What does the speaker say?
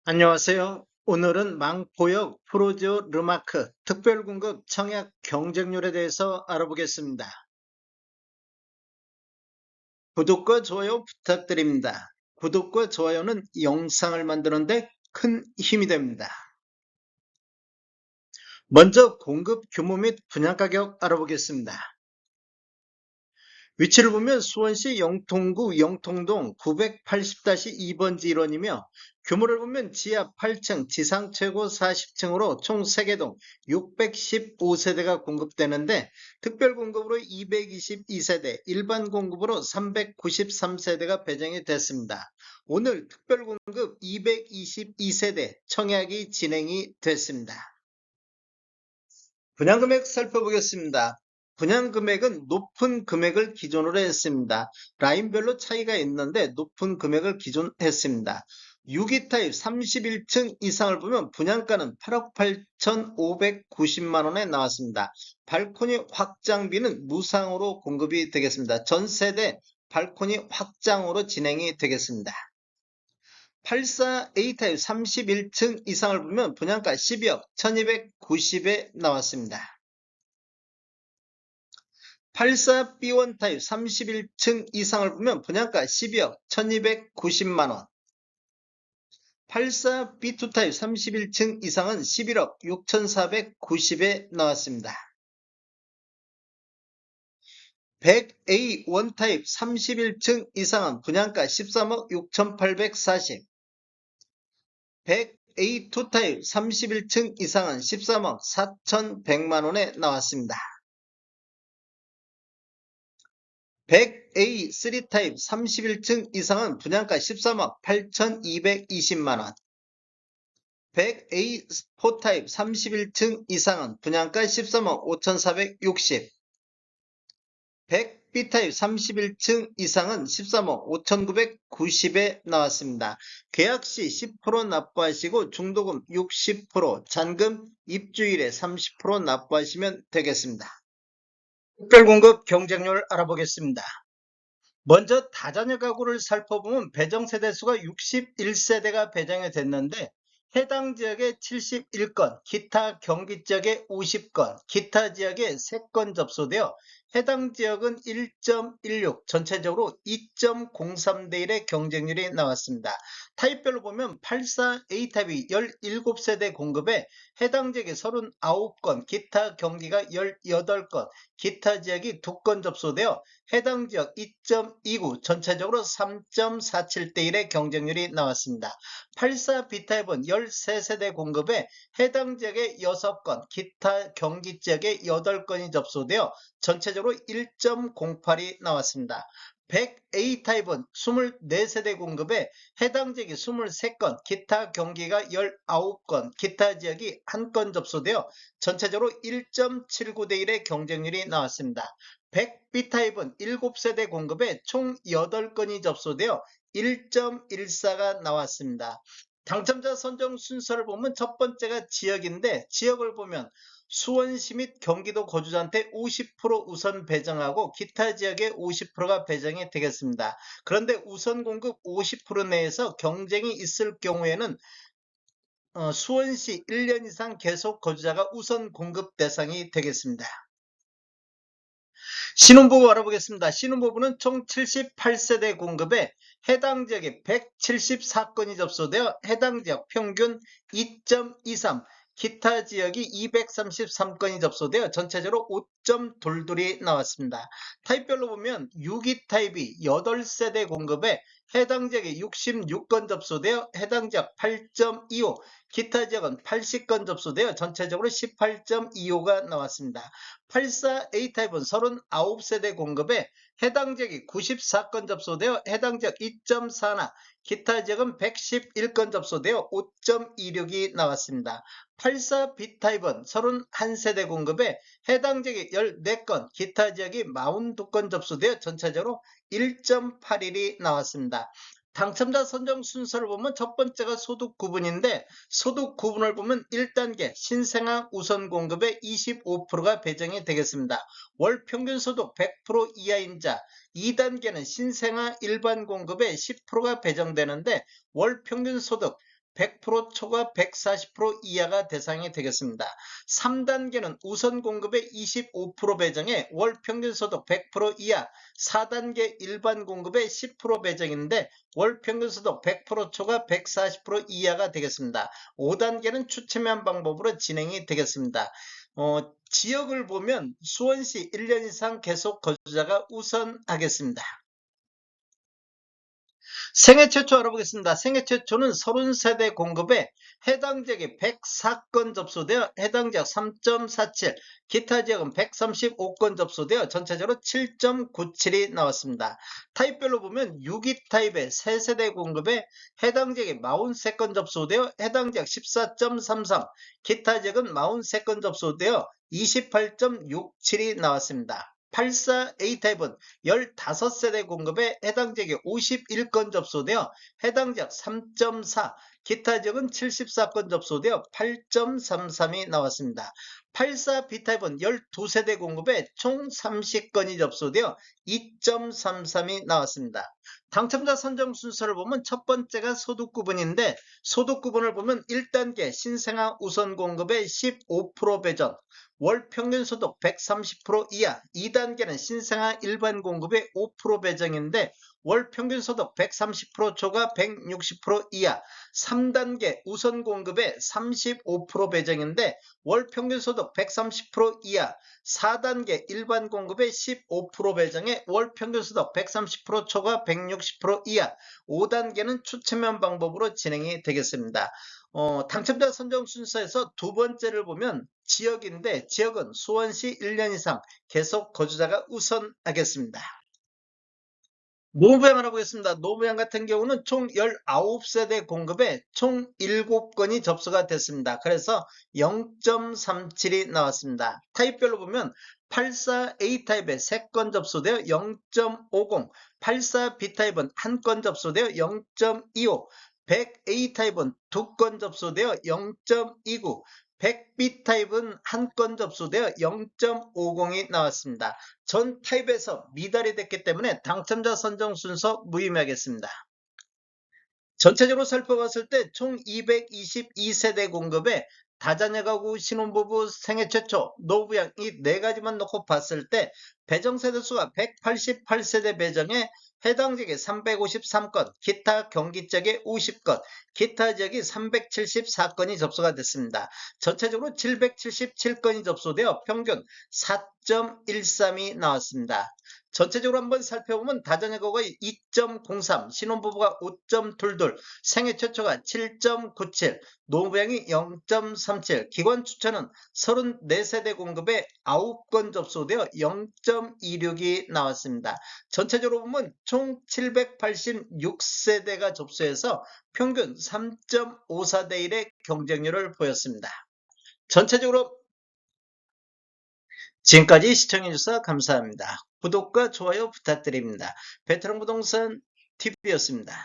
안녕하세요. 오늘은 망포역 프로지오 르마크 특별공급 청약 경쟁률에 대해서 알아보겠습니다. 구독과 좋아요 부탁드립니다. 구독과 좋아요는 영상을 만드는데 큰 힘이 됩니다. 먼저 공급 규모 및 분양 가격 알아보겠습니다. 위치를 보면 수원시 영통구 영통동 980-2번지 일원이며 규모를 보면 지하 8층, 지상 최고 40층으로 총 3개 동 615세대가 공급되는데 특별 공급으로 222세대, 일반 공급으로 393세대가 배정이 됐습니다. 오늘 특별 공급 222세대 청약이 진행이 됐습니다. 분양금액 살펴보겠습니다. 분양금액은 높은 금액을 기준으로 했습니다. 라인별로 차이가 있는데 높은 금액을 기준했습니다. 6기 타입 31층 이상을 보면 분양가는 8억 8,590만원에 나왔습니다. 발코니 확장비는 무상으로 공급이 되겠습니다. 전세대 발코니 확장으로 진행이 되겠습니다. 84A 타입 31층 이상을 보면 분양가 12억 1290에 나왔습니다. 84B1 타입 31층 이상을 보면 분양가 12억 1290만원. 84B2 타입 31층 이상은 11억 6490에 나왔습니다. 100A1 타입 31층 이상은 분양가 13억 6840. 100A2 타입 31층 이상은 13억 4100만원에 나왔습니다. 100A3 타입 31층 이상은 분양가 13억 8220만원. 100A4 타입 31층 이상은 분양가 13억 5460. 100B 타입 31층 이상은 13억 5990에 나왔습니다. 계약시 10% 납부하시고 중도금 60%, 잔금 입주일에 30% 납부하시면 되겠습니다. 특별공급 경쟁률 알아보겠습니다. 먼저 다자녀 가구를 살펴보면 배정 세대수가 61세대가 배정이 됐는데 해당 지역에 71건, 기타 경기 지역에 50건, 기타 지역에 3건 접수되어 해당 지역은 1.16, 전체적으로 2.03대 1의 경쟁률이 나왔습니다. 타입별로 보면 84A 타입이 17세대 공급에 해당 지역에 39건, 기타 경기가 18건, 기타 지역이 2건 접수되어 해당 지역 2.29, 전체적으로 3.47대 1의 경쟁률이 나왔습니다. 84B 타입은 13세대 공급에 해당 지역에 6건, 기타 경기 지역에 8건이 접수되어 전체적으로 1.08이 나왔습니다. 100A 타입은 24세대 공급에 해당 지역이 23건, 기타 경기가 19건, 기타 지역이 1건 접수되어 전체적으로 1.79대 1의 경쟁률이 나왔습니다. 100B 타입은 7세대 공급에 총 8건이 접수되어 1.14가 나왔습니다. 당첨자 선정 순서를 보면 첫 번째가 지역인데 지역을 보면 수원시 및 경기도 거주자한테 50% 우선 배정하고 기타 지역에 50%가 배정이 되겠습니다. 그런데 우선 공급 50% 내에서 경쟁이 있을 경우에는 수원시 1년 이상 계속 거주자가 우선 공급 대상이 되겠습니다. 신혼부부 알아보겠습니다. 신혼부부는 총 78세대 공급에 해당 지역에 174건이 접수되어 해당 지역 평균 2.23, 기타 지역이 233건이 접수되어 전체적으로 5.22이 나왔습니다. 타입별로 보면 6기 타입이 8세대 공급에 해당 지역에 66건 접수되어 해당 지역 8.25, 기타 지역은 80건 접수되어 전체적으로 18.25가 나왔습니다. 84A 타입은 39세대 공급에 해당 지역이 94건 접수되어 해당 지역 2.4나 기타 지역은 111건 접수되어 5.26이 나왔습니다. 84B 타입은 31세대 공급에 해당 지역이 14건, 기타 지역이 42건 접수되어 전체적으로 1.81이 나왔습니다. 당첨자 선정 순서를 보면 첫 번째가 소득 구분인데 소득 구분을 보면 1단계 신생아 우선 공급에 25%가 배정이 되겠습니다. 월 평균 소득 100% 이하인 자. 2단계는 신생아 일반 공급에 10%가 배정되는데 월 평균 소득 100% 초과 140% 이하가 대상이 되겠습니다. 3단계는 우선 공급의 25% 배정에 월 평균 소득 100% 이하, 4단계 일반 공급의 10% 배정인데 월 평균 소득 100% 초과 140% 이하가 되겠습니다. 5단계는 추첨한 방법으로 진행이 되겠습니다. 지역을 보면 수원시 1년 이상 계속 거주자가 우선하겠습니다. 생애 최초 알아보겠습니다. 생애 최초는 30세대 공급에 해당 지역이 104건 접수되어 해당 지역 3.47, 기타 지역은 135건 접수되어 전체적으로 7.97이 나왔습니다. 타입별로 보면 6위 타입의 3세대 공급에 해당 지역이 43건 접수되어 해당 지역 14.33, 기타 지역은 43건 접수되어 28.67이 나왔습니다. 84A 타입은 15세대 공급에 해당 지역에 51건 접수되어 해당 지역 3.4, 기타 지역은 74건 접수되어 8.33이 나왔습니다. 84B 타입은 12세대 공급에 총 30건이 접수되어 2.33이 나왔습니다. 당첨자 선정 순서를 보면 첫 번째가 소득 구분인데 소득 구분을 보면 1단계 신생아 우선 공급의 15% 배정, 월 평균 소득 130% 이하. 2단계는 신생아 일반 공급의 5% 배정인데 월 평균 소득 130% 초과 160% 이하. 3단계 우선 공급의 35% 배정인데 월 평균 소득 130% 이하. 4단계 일반 공급의 15% 배정에 월 평균 소득 130% 초과 160% 이하. 5단계는 추첨형 방법으로 진행이 되겠습니다. 당첨자 선정 순서에서 두 번째를 보면 지역인데 지역은 수원시 1년 이상 계속 거주자가 우선하겠습니다. 노부양 알아보겠습니다. 노부양 같은 경우는 총 19세대 공급에 총 7건이 접수가 됐습니다. 그래서 0.37이 나왔습니다. 타입별로 보면 84A 타입에 3건 접수되어 0.50, 84B 타입은 1건 접수되어 0.25, 100A 타입은 2건 접수되어 0.29, 100B 타입은 1건 접수되어 0.50이 나왔습니다. 전 타입에서 미달이 됐기 때문에 당첨자 선정 순서 무의미하겠습니다. 전체적으로 살펴봤을 때 총 222세대 공급에 다자녀 가구 신혼부부 생애 최초 노부양 이 4가지만 놓고 봤을 때 배정세대 수가 188세대 배정에 해당 지역에 353건, 기타 경기 지역에 50건, 기타 지역이 374건이 접수가 됐습니다. 전체적으로 777건이 접수되어 평균 4.13이 나왔습니다. 전체적으로 한번 살펴보면 다자녀 가구가 2.03, 신혼부부가 5.22, 생애 최초가 7.97, 노부양이 0.37, 기관 추천은 34세대 공급에 9건 접수되어 0.26이 나왔습니다. 전체적으로 보면 총 786세대가 접수해서 평균 3.54대 1의 경쟁률을 보였습니다. 전체적으로 지금까지 시청해주셔서 감사합니다. 구독과 좋아요 부탁드립니다. 베테랑 부동산 TV였습니다.